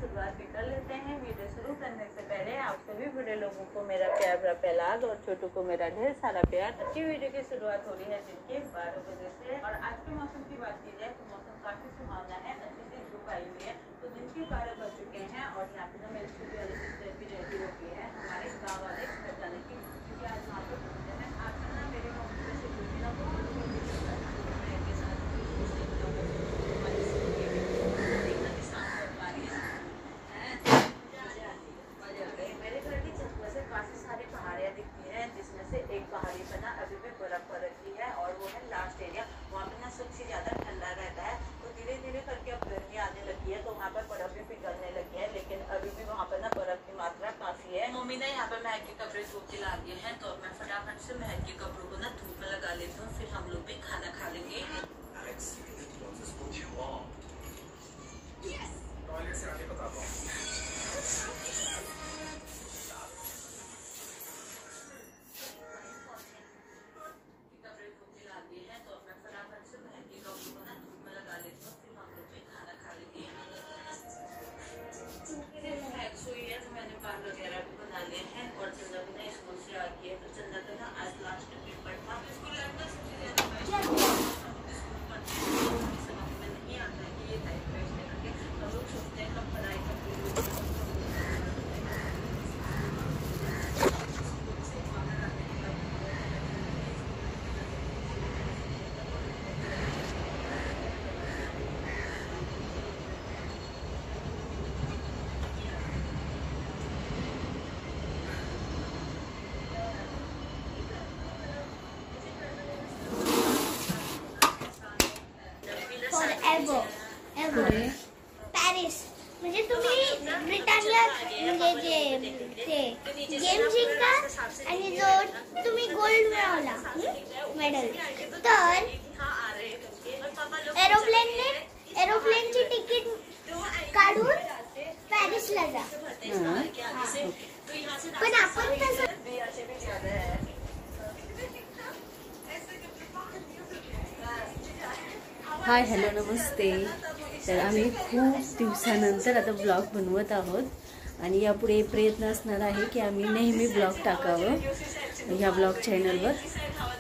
शुरुआत भी कर लेते हैं। वीडियो शुरू करने से पहले आप सभी बड़े लोगों को मेरा प्यार भरा पहलाद और छोटू को मेरा ढेर सारा प्यार। अच्छी वीडियो की शुरुआत हो रही है दिन के 12 बजे से। और आज के मौसम की बात की जाए तो मौसम काफी सुहावना है, अच्छी सी धूप आई हुई है। तो दिन के 12 बज चुके हैं और यहाँ पे ना मेरी छोटी वाली सिस्टर भी रेडी होती है हमारे गाँव वाले घर जाने की, क्योंकि आज वहाँ पे घूमते हैं। आज ना मेरे मम्मी से कुछ ना जिसमें से एक पहाड़ी पर ना अभी भी बर्फ पड़ रखी है और वो है लास्ट एरिया। वहाँ पे ना सबसे ज्यादा ठंडा रहता है। तो धीरे धीरे करके अब गर्मी आने लगी है तो वहाँ पर बर्फ भी पिघलने लगी है, लेकिन अभी भी वहाँ पर ना बर्फ की मात्रा काफी है। मम्मी ने यहाँ पर महक के कपड़े धूप के ला दिए हैं, तो अब मैं फटाफट से महक के कपड़ों को ना धूप में लगा लेती हूँ, फिर हम लोग भी खाना खा लेंगे। पॅरिस म्हणजे तुम्ही ब्रिटनला म्हणजे ते गेम जिंका आणि जो तुम्ही गोल्ड मिळवला मेडल, तर एरोप्लेनची तिकीट काढून पॅरिसला जा। पण आपण तसं हाय हॅलो नमस्ते। तर आम्ही खूप दिवसानंतर आता ब्लॉग बनवत आहोत आणि यापुढे प्रयत्न असणार आहे की आम्ही नेहमी ब्लॉग टाकावं ह्या ब्लॉग चॅनलवर।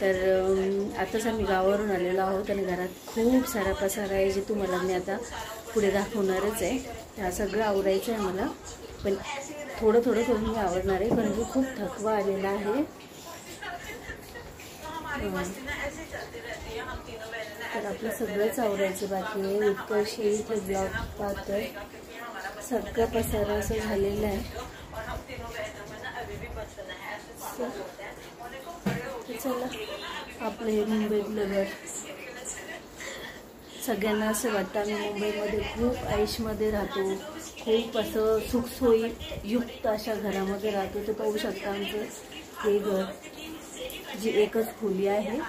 तर आताच आम्ही गावावरून आलेलो आहोत आणि घरात खूप सारा पसारा आहे जे तुम्हाला मी आता पुढे दाखवणारच आहे। हा सगळं आवरायचं आहे मला, पण थोडं थोडं करून मी आवरणार आहे कारण की खूप थकवा आलेला आहे। तर आपलं सगळंच आवरायचं बाकी आहे। उत्कर्ष इथे ब्लॉग पाहतोय, सगळं पसारा असं झालेलं आहे। चला आपलं हे मुंबईतलं घर, सगळ्यांना असं वाटतं आम्ही मुंबईमध्ये खूप आयुष्यमध्ये राहतो, खूप असं सुखसोयी युक्त अशा घरामध्ये राहतो। तर पाहू शकता आमचं हे घर, जी एकच खोली आहे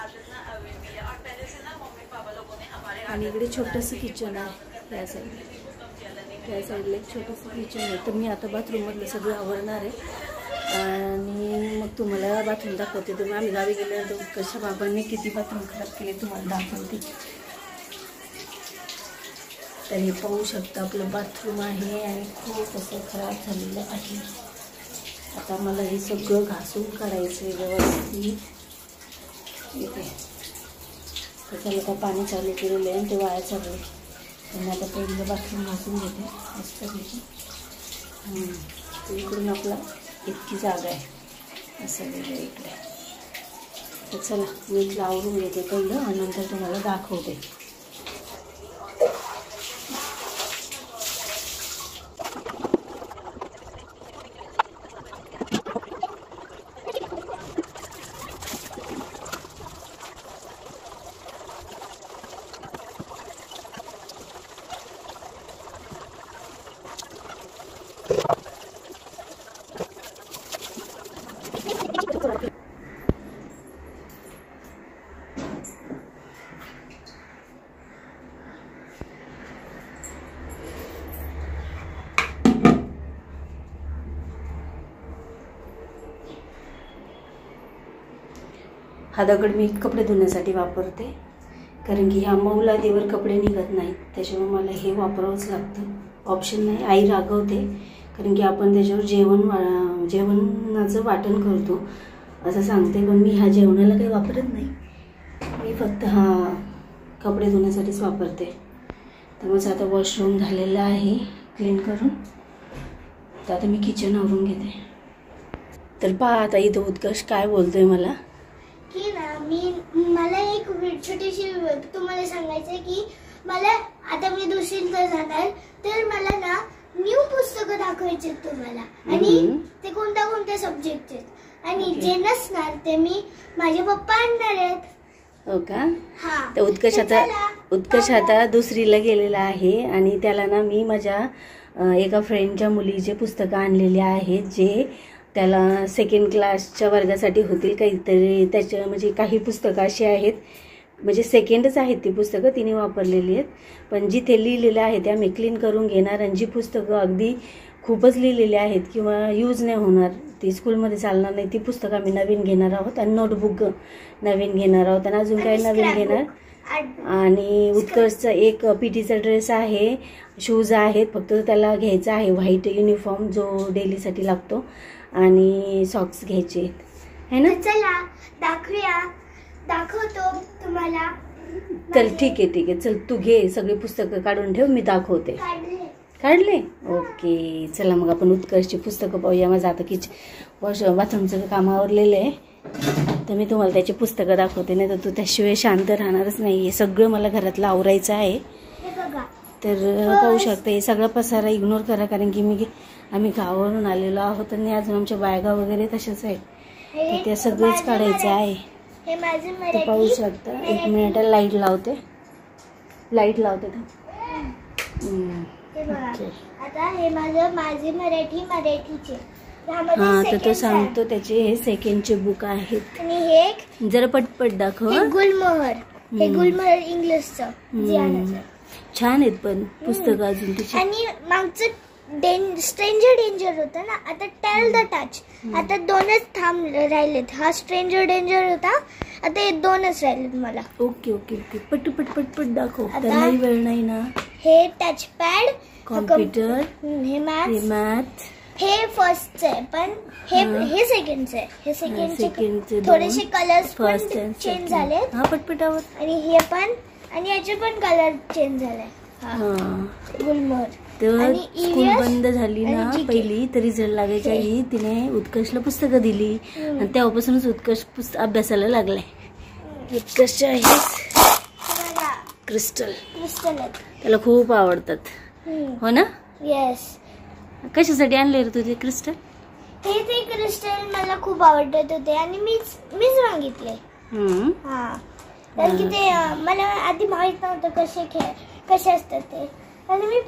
आणि इकडे छोटंसं किचन आहे त्या साईडला एक छोटंसं किचन आहे। तर मी आता बाथरूममधलं सगळं आवरणार आहे आणि मग तुम्हाला बाथरूम दाखवते। तर आम्ही गावी गेल्यावर कशा बाबांनी किती बाथरूम खराब केले तुम्हाला दाखवते। तर हे पाहू शकता आपलं बाथरूम आहे आणि खूप असं खराब झालेलं आहे। आता मला हे सगळं घासून काढायचं आहे व्यवस्थित इथे। त्याच्याला आता पाणी चालू केलेलं आहे आणि ते वाया चालू आहे, आणि आता पहिलं बाथरूम घासून घेते मस्तपैकी। इकडून आपला इतकी जागा आहे असं वेगळं इकडे। तर चला मी इथलं आवरून घेते पहिलं आणि नंतर तुम्हाला दाखवते। हा दगड मी कपडे धुण्यासाठी वापरते, कारण की ह्या मऊ लादीवर कपडे निघत नाहीत, त्याच्यामुळे मला हे वापरावंच लागतं। ऑप्शन नाही. आई रागवते कारण की आपण त्याच्यावर जेवणाचं वाटण करतो असं सांगते, पण मी हा जेवणाला काही वापरत नाही. मी फक्त हा कपडे धुण्यासाठीच वापरते. त्यामुळे आता वॉशरूम झालेलं आहे क्लीन करून. तर आता मी किचन आवरून घेते. तर पहा आता इथं उत्कर्ष काय बोलतोय मला की ना मला एक छोटीशी तुम्हाला सांगायचं की मला आता मी दुसरीला जाणार, तर मला ना न्यू पुस्तकं दाखवायचे तुम्हाला. आणि ते कोणत्या सब्जेक्टचे, आणि जे नसणार ते मी माझे पप्पा आणणार आहेत. हो का? तर उत्कर्ष आता दुसरीला गेलेला आहे आणि त्याला ना मी माझ्या एका फ्रेंडच्या मुलीचे पुस्तकं आणलेले आहेत, जे त्याला सेकंड क्लासच्या वर्गासाठी होतील काहीतरी. त्याच्या म्हणजे काही पुस्तकं अशी आहेत, म्हणजे सेकंडच आहेत ती पुस्तकं, तिने वापरलेली आहेत. पण जिथे लिहिलेलं आहे ते आम्ही क्लीन करून घेणार. आणि जी पुस्तकं अगदी खूपच लिहिलेली आहेत किंवा यूज नाही होणार, ती स्कूलमध्ये चालणार नाही, ती पुस्तकं आम्ही नवीन घेणार आहोत. आणि नोटबुक नवीन घेणार आहोत. आणि अजून काही नवीन घेणार. आणि उत्कर्षचा एक पीटीचा ड्रेस आहे, शूज आहेत, फक्त त्याला घ्यायचा आहे व्हाईट युनिफॉर्म जो डेलीसाठी लागतो, आणि सॉक्स घ्यायचे आहेत, है ना? चला दाखवतो तुम्हाला. चल ठीक आहे, चल तू घे सगळी पुस्तकं काढून ठेव, मी दाखवते. काढले? ओके, चला मग आपण उत्कर्षची पुस्तकं पाहूया. माझं आता बाथरूमचं काम आवरलेलं आहे, तर मी तुम्हाला त्याची पुस्तकं दाखवते. नाही तर तू त्याशिवाय शांत राहणारच नाही. हे सगळं मला घरातलं आवरायचं आहे. तर पाहू शकता हे सगळं पसारा इग्नोर करा, कारण की आम्ही गावावरून आलेलो आहोत आणि अजून आमच्या बॅगा वगैरे तशाच आहेत, तर ते सगळेच काढायचे आहे. तर पाहू शकता. एक मिनिट लाईट लावते. आता हे माझे मराठीचे. हा, तर तो सांगतो त्याचे हे सेकंडचे बुक आहेत. आणि हे जरा पटपट दाखव. गुलमोहर इंग्लिशचं छान आहेत पण पुस्तकं अजून तिची. आणि मागचं स्ट्रेंजर डेंजर होतं ना, आता टेल द टच. आता 2च थांब राहिलेत. हा स्ट्रेंजर डेंजर होता, आता हे 2च राहिलेत मला. ओके पट दाखव, नाही वेळ नाही ना. हे टच पॅड, कॉम्प्युटर, हे मॅथ. हे फर्स्टचं आहे, पण हे सेकंडचं आहे. हे सेकंडचे थोडेसे कलर्स पण चेंज झालेत. हा, पटपटावर. आणि हे पण, आणि याचे पण कलर चेंज झाले. गुलमोहर. तर स्कूल बंद झाली ना पहिली, तर रिझल्ट लागायच्या आधी तिने उत्कर्षला पुस्तकं दिली आणि तेव्हापासूनच उत्कर्ष अभ्यासाला लागलाय. उत्कर्ष आहे क्रिस्टल त्याला खूप आवडतात, हो ना? येस. कशासाठी आणले रे तुझे क्रिस्टल? ते क्रिस्टल मला खूप आवडत होते आणि मीच मागितले. कारण की ते मला आधी माहित नव्हतं कसे असतात ते. आणि मी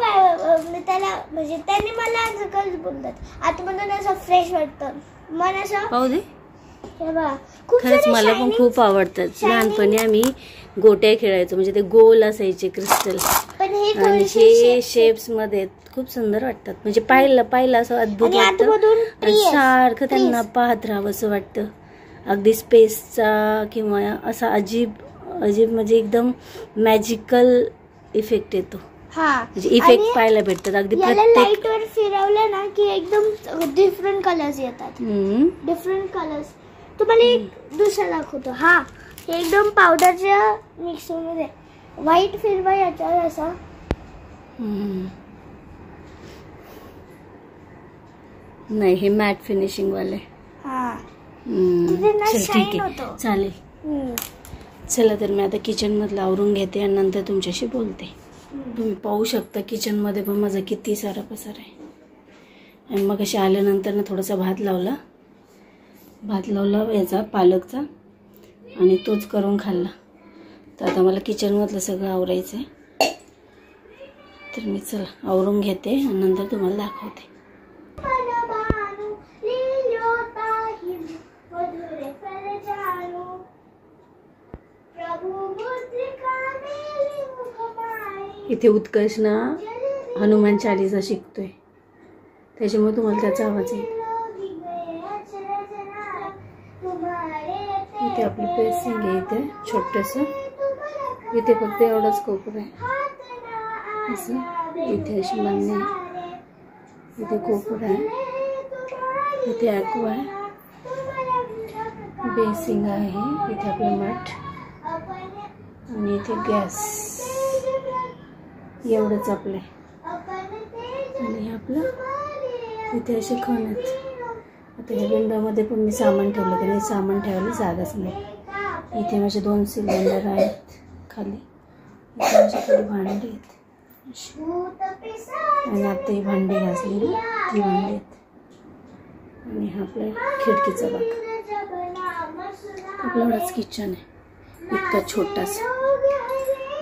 त्याला म्हणजे त्याने मला असं कसं बोलतात, आतमधून असं फ्रेश वाटतं मन असं. पाहू दे. खरंच मला पण खूप आवडतात. लहानपणी आम्ही गोट्या खेळायचो, म्हणजे ते गोल असायचे क्रिस्टल, आणि हे शेप्स मध्ये खूप सुंदर वाटतात. म्हणजे पाहिलं असं अद्भुत वाटतं, सारखं त्यांना पाहत राहावं असं वाटतं. अगदी स्पेसचा किंवा असा अजीब म्हणजे एकदम मॅजिकल इफेक्ट येतो. म्हणजे इफेक्ट पाहायला भेटतात. अगदी लाईट वर फिरवलं ना की एकदम डिफरंट कलर्स येतात. Different colours. तुम्हाला एक दुसरा दाखवतो. हे एकदम पावडरच्या मिक्सर मध्ये व्हाईट फिरवा याच्यावर असा. नाही, हे मॅट फिनिशिंग वाले. ठीक आहे, चालेल. चला, तर मी आता किचन मधलं आवरून घेते आणि नंतर तुमच्याशी बोलते. तुम्ही पाहू शकता किचन मध्ये पण माझा किती सारा पसार आहे. आणि मग अशी आल्यानंतर ना थोडासा भात लावला याचा पालकचा, आणि तोच करून खाल्ला. तर आता मला किचन मधलं सगळं आवरायचं आहे. तर मी चला आवरून घेते आणि नंतर तुम्हाला दाखवते. इथे उत्कर्ष ना हनुमान चालीसा शिकतोय, त्याच्यामुळे तुम्हाला त्याचा आवाज येईल. इथे आपली पेसिंग आहे, इथे छोटस, इथे फक्त एवढाच कोपर आहे असं. इथे अशी मान्य आहे, इथे कोपरा आहे, इथे ॲक्वा आहे, बेसिंग आहे, इथे आपलं मठ आणि इथे गॅस. एवढंच आपलं आहे. आणि आपलं इथे असे खण आहेत. आता ह्या विंडोमध्ये पण मी सामान ठेवलं, कारण सामान ठेवायला जागाच नाही. इथे माझे 2 सिलेंडर आहेत खाली. इथे माझी थोडी भांडी आहेत आणि आता ही भांडी घासली ना, ती भांडी आहेत. आणि हा आपल्या खिडकीचा भाग. आपला एवढाच किचन आहे, इतका छोटासा,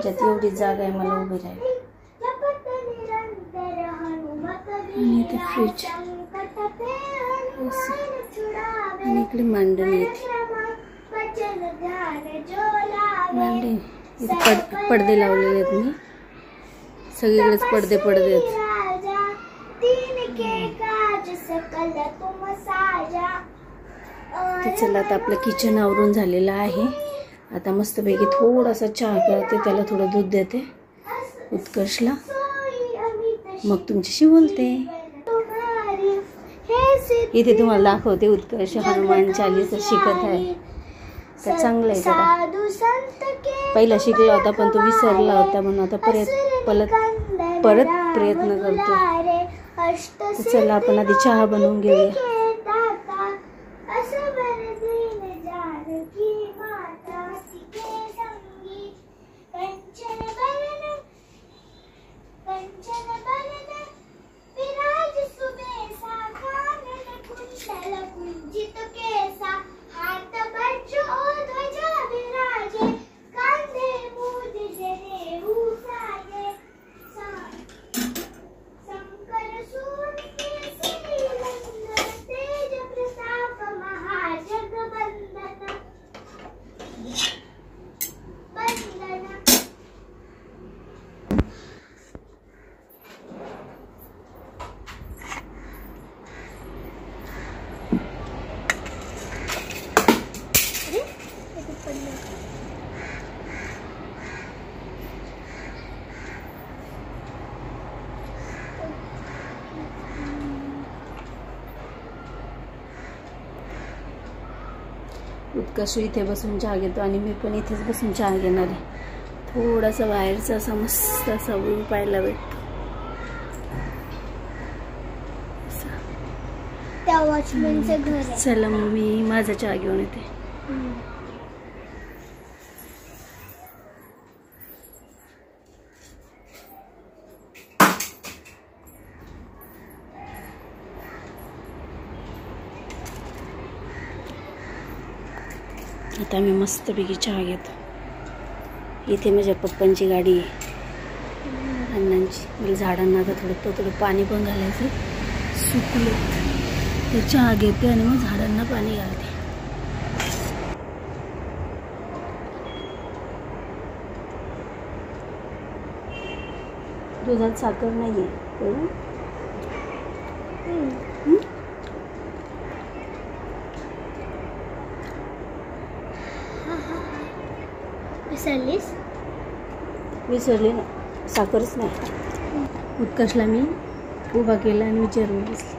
ज्यात एवढी जागा आहे मला उभी राहायला. आणि इथे फ्रीज आणि इकडे मांडणी येते. मांडणी इथे पडदे लावलेले आहेत मी, सगळीकडेच पडदे आहेत. तर चला आता आपलं किचन आवरून झालेलं आहे. आता मस्तपैकी थोडासा चहा करते, त्याला थोडं दूध देते उत्कर्षला, मग तुमच्याशी बोलते. इथे तुम्हाला दाखवते उत्कर्ष हनुमान चालीसा शिकत आहे. तर चांगलं आहे जरा. पहिला शिकला होता पण तो विसरला होता, म्हणून आता परत प्रयत्न करतो. तर चला आपण आधी चहा बनवून घेऊया. उत्कर्ष इथे बसून चहा घेतो आणि मी पण इथेच बसून चहा घेणार आहे. थोडासा बाहेरचा असा मस्त असा व्यू पाहायला भेटतो. त्या वॉचमॅनचं घर आहे. चला मग मी माझा चहा घेऊन येते. आता मी मस्तपैकी चहा घेतो. इथे माझ्या पप्पांची गाडी आहे अण्णांची. मला झाडांना आता थोडं पाणी पण घालायचं, सुकले तर चहा घेते आणि मग झाडांना पाणी घालते. दुधात साखर नाही आहे. विसरले ना, साखरच नाही. उत्कर्षला मी उभा केला आणि विचारून बसले.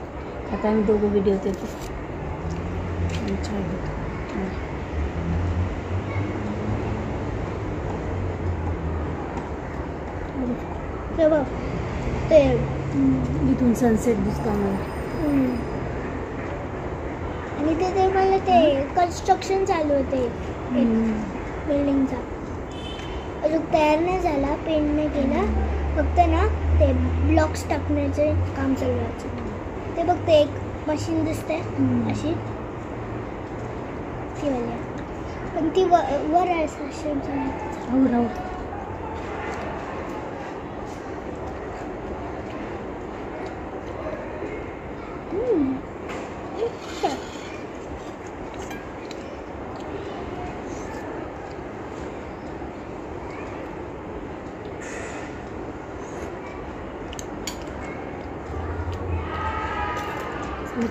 आता आम्ही दोघं व्हिडिओ देतो. इथून सनसेट दिसतो आम्हाला. आणि तिथे मला ते कन्स्ट्रक्शन चालू होते बिल्डिंगचा. अजून तयार नाही झाला, पेंट नाही केला, फक्त ना ते ब्लॉक्स टाकण्याचे काम चालू आहे. ते फक्त एक मशीन दिसते अशी, ती वाली, पण ती वर आहे. राहू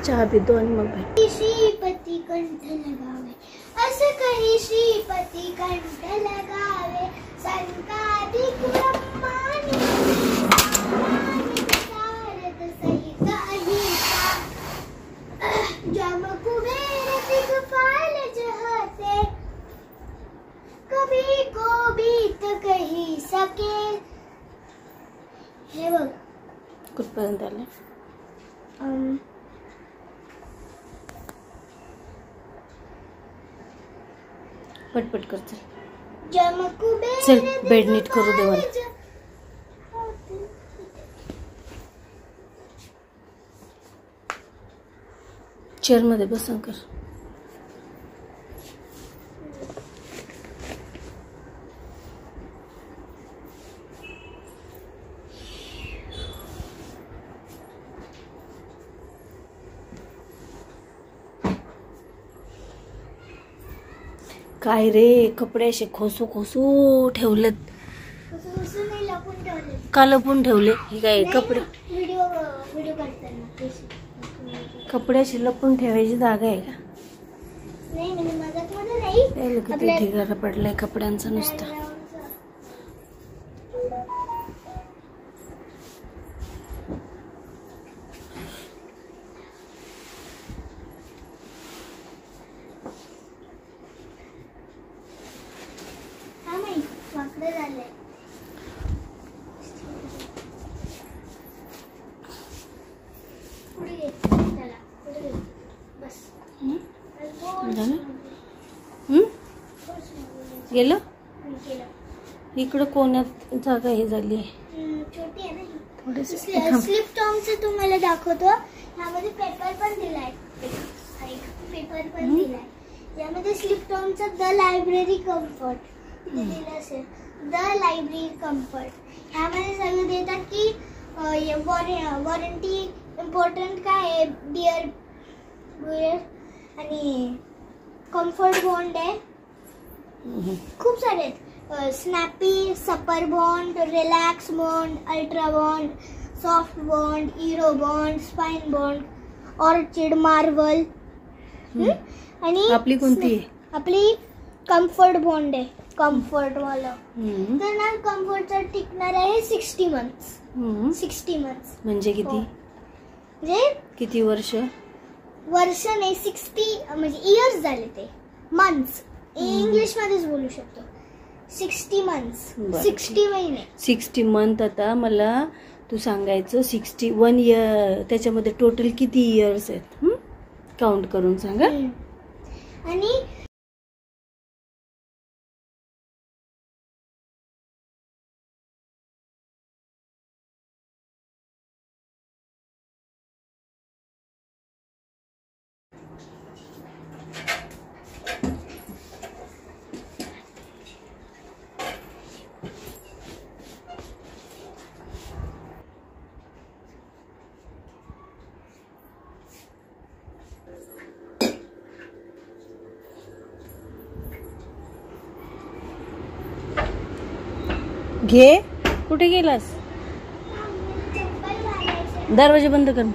चहा पितो आणि मग श्रीपती कंठ लगावे, असं काही श्रीपती कंठ लगावे, संकाधिक ब्रह्मांड कभी को बीत कही सके. हे बघ कुठपर्यंत आले? पटपट कर चल, बेड नीट करू दे मला. चेअर मध्ये बसून कर. काय रे, कपडे असे खोसू खोसू ठेवलेत. का लपून ठेवले? हे काय कपडे? व्हिडिओ काढताना कपडे असे लपून ठेवायची जागा आहे का? नाही म्हणजे मजाक मध्ये नाही. किती ढिगारा पडलाय कपड्यांचा नुसता. गेलं इकडं कोण्यात जागा हे झाली छोटी आहे ना थोडीशी. स्लिप टॉमचं तुम्हाला दाखवतो. यामध्ये पेपर पण दिलाय. पेपर पण दिलाय. यामध्ये स्लिप टॉमचा द लायब्ररी कम्फर्ट दिलं असेल. द लायब्ररी कम्फर्ट यामध्ये सगळं देतात की वॉरंटी इम्पॉर्टंट काय आहे. बिअर आणि कम्फर्ट बॉन्ड आहे. खूप सारे आहेत. Snappy, super bond, relax bond, ultra bond, soft bond, इरो bond, spine bond, orchid, marvel. आणि आपली कोणती आहे? आपली कम्फर्ट बॉन्ड आहे. कम्फर्ट वाला. तर ना कम्फर्टचा टिकणार आहे 60 मंथ्स. 60 मंथ्स म्हणजे किती? म्हणजे किती वर्ष? वर्ष नाही 60 म्हणजे इयर्स झाले ते. मंथ्स इंग्लिश मध्येच बोलू शकतो. 60 मंथ्स 60 महिने. 60 मंथ. आता मला तू सांगायचं 61 इयर त्याच्यामध्ये टोटल किती इयर्स आहेत काउंट करून सांगा. आणि घे. कुठे गेलास? दरवाजा बंद कर.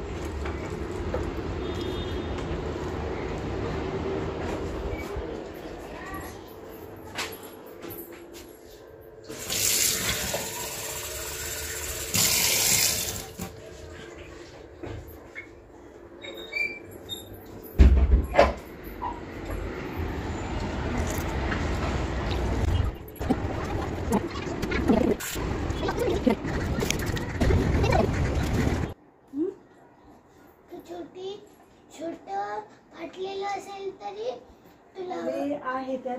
छोट फाटलेलं असेल तरी तुला आहे त्यात.